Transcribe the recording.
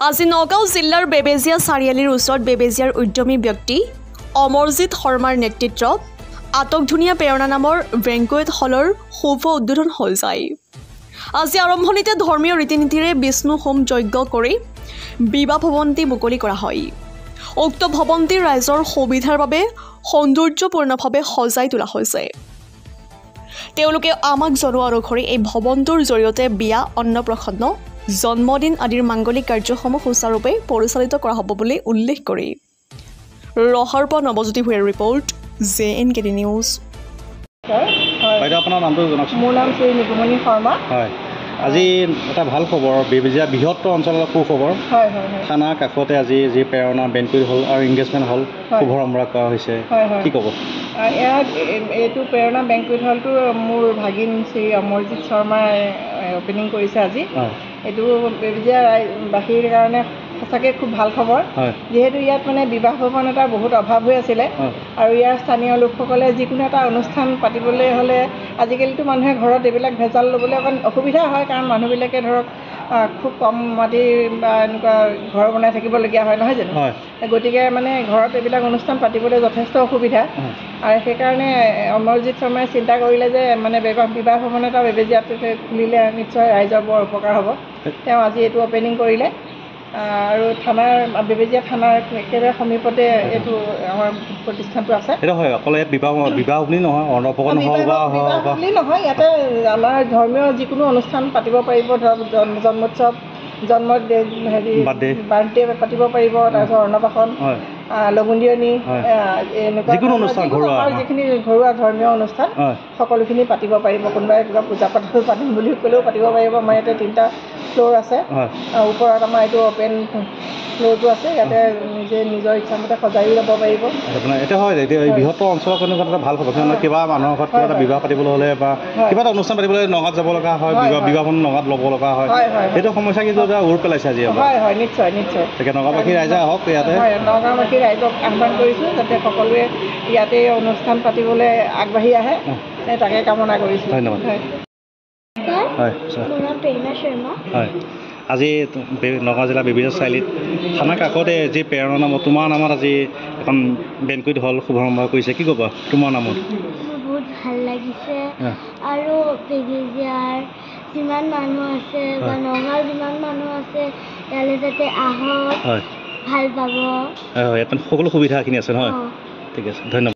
আজি নগাঁও জিলাৰ বেবেজিয়া চাৰিআলিৰ ওচৰত বেবেজিয়াৰ উদ্যমী ব্যক্তি অমৰজিৎ শৰ্মাৰ নেতৃত্বত আটকধুনীয়া প্ৰেৰণা নামৰ বেংকুৱেট হলৰ শুভ উদ্বোধন হৈ যায়। আজি আৰম্ভণিতে ধৰ্মীয় ৰীতি নীতিৰে বিষ্ণু হোম যজ্ঞ কৰি বিবাহ ভৱন্তি মুকলি কৰা হয়। উক্ত ভৱন্তি ৰাইজৰ সুবিধাৰ বাবে সৌন্দৰ্যপূৰ্ণভাৱে সজাই তোলা হৈছে। তেওঁলোকে আমাক জনোৱা অনুসৰি এই ভৱনটোৰ জৰিয়তে বিয়া, অন্নপ্ৰসন্ন, জন্মদিন আদিৰ মাংগলিক কাৰ্যসমূহ সুচাৰুৰূপে পৰিচালিত কৰা হ'ব বুলি উল্লেখ কৰি ৰহাৰ পৰা নৱজ্যোতি ভূঞাৰ ৰিপৰ্ট JNKT নিউজ। আপোনাৰ নামটো জনাওকচোন। মোৰ নাম শ্ৰী নিকুমণি শৰ্মা। হয়, আজি এটা ভাল খবৰ, বেবেজিয়া বৃহত্তৰ অঞ্চলৰ সুখবৰ। হয়, থানাৰ কাষতে আজি যি প্ৰেৰণা বেংকুৱেট হল আৰু এংগেজমেণ্ট হল শুভাৰম্ভ কৰা হৈছে, কি ক'ব? ইয়াত এইটো প্ৰেৰণা বেংকুৱেট হলটো মোৰ ভাগিন শ্ৰী অমৰজিৎ শৰ্মাই অপেনিং কৰিছে আজি। এইটো বেবেজিয়া বাসীৰ কাৰণে সঁচাকৈ খুব ভাল খবৰ, যিহেতু ইয়াত মানে বিবাহ ভৱন এটা বহুত অভাৱ হৈ আছিলে আৰু ইয়াৰ স্থানীয় লোকসকলে যিকোনো এটা অনুষ্ঠান পাতিবলৈ হ'লে আজিকালিতো মানুহে ঘৰত এইবিলাক ভেজাল ল'বলৈ অকণ অসুবিধা হয়, কাৰণ মানুহবিলাকে ধৰক খুব কম মাটি বা এনেকুৱা ঘৰ বনাই থাকিবলগীয়া হয়, নহয় জানো? গতিকে মানে ঘৰত এইবিলাক অনুষ্ঠান পাতিবলৈ যথেষ্ট অসুবিধা, আৰু সেইকাৰণে অমৰজিৎ শৰ্মাই চিন্তা কৰিলে যে মানে বিবাহ ভৱন এটা বেবেজিয়াত খুলিলে নিশ্চয় ৰাইজৰ বৰ উপকাৰ হ'ব। তেওঁ আজি এইটো অপেনিং কৰিলে আৰু বেবেজিয়া থানাৰ একেবাৰে সমীপতে এইটো আমাৰ প্ৰতিষ্ঠানটো আছে। সেইটো হয়, অকল ইয়াত বিবাহ বুলি নহয়, অন্নপ্ৰসন্ন বুলি নহয়, ইয়াতে আমাৰ ধৰ্মীয় যিকোনো অনুষ্ঠান পাতিব পাৰিব, ধৰক জন্মোৎসৱ, বাৰ্থডে পাতিব পাৰিব, তাৰপিছত অন্নপ্ৰাশন, লগুণদিয়নী, এনেকুৱা আমাৰ যিখিনি ঘৰুৱা ধৰ্মীয় অনুষ্ঠান সকলোখিনি পাতিব পাৰিব। কোনোবাই কিবা পূজা পাতল পাতিম বুলি ক'লেও পাতিব পাৰিব। আমাৰ ইয়াতে 3টা ফ্ল'ৰ আছে, ওপৰত আমাৰ এইটো অপেন ফ্ল'ৰটো আছে, ইয়াতে নিজে নিজৰ ইচ্ছামতে সজাই ল'ব পাৰিব। এতিয়া হয়, এতিয়া এই বৃহত্তৰ অঞ্চলৰ কাৰণে এটা ভাল খবৰ, কিবা মানুহৰ ঘৰত কিবা এটা বিবাহ পাতিবলৈ হ'লে বা কিবা এটা অনুষ্ঠান পাতিবলৈ নগাঁৱত যাব লগা হয়, বিবাহখন নগাঁৱত ল'ব লগা হয়, সেইটো সমস্যা কিন্তু এটা উৰ পেলাইছে আজি। হয়, নিশ্চয়। তাকে নগাঁওবাসী ৰাইজে আহক, ইয়াতে নগাঁওবাসী ৰাইজক আহ্বান কৰিছোঁ যাতে সকলোৱে ইয়াতে অনুষ্ঠান পাতিবলৈ আগবাঢ়ি আহে, তাকে কামনা কৰিছোঁ। ধন্যবাদ। হয়, মোৰ নাম প্ৰেৰণা শৰ্মা। হয়, আজি নগাঁও জিলা বেবেজিয়া চাৰিআলিত থানাৰ কাষতে যি প্ৰেৰণা নামত তোমাৰ নামত আজি এখন বেংকুৱেট হল শুভাৰম্ভ কৰিছে, কি ক'বা তোমাৰ নামত? মোৰ বহুত ভাল লাগিছে, আৰু বেবেজিয়াৰ যিমান মানুহ আছে বা নগাঁৱৰ যিমান মানুহ আছে ইয়ালৈ যাতে আহক, ভাল পাব। হয়, ইয়াত সকলো সুবিধাখিনি আছে নহয়? ঠিক আছে, ধন্যবাদ।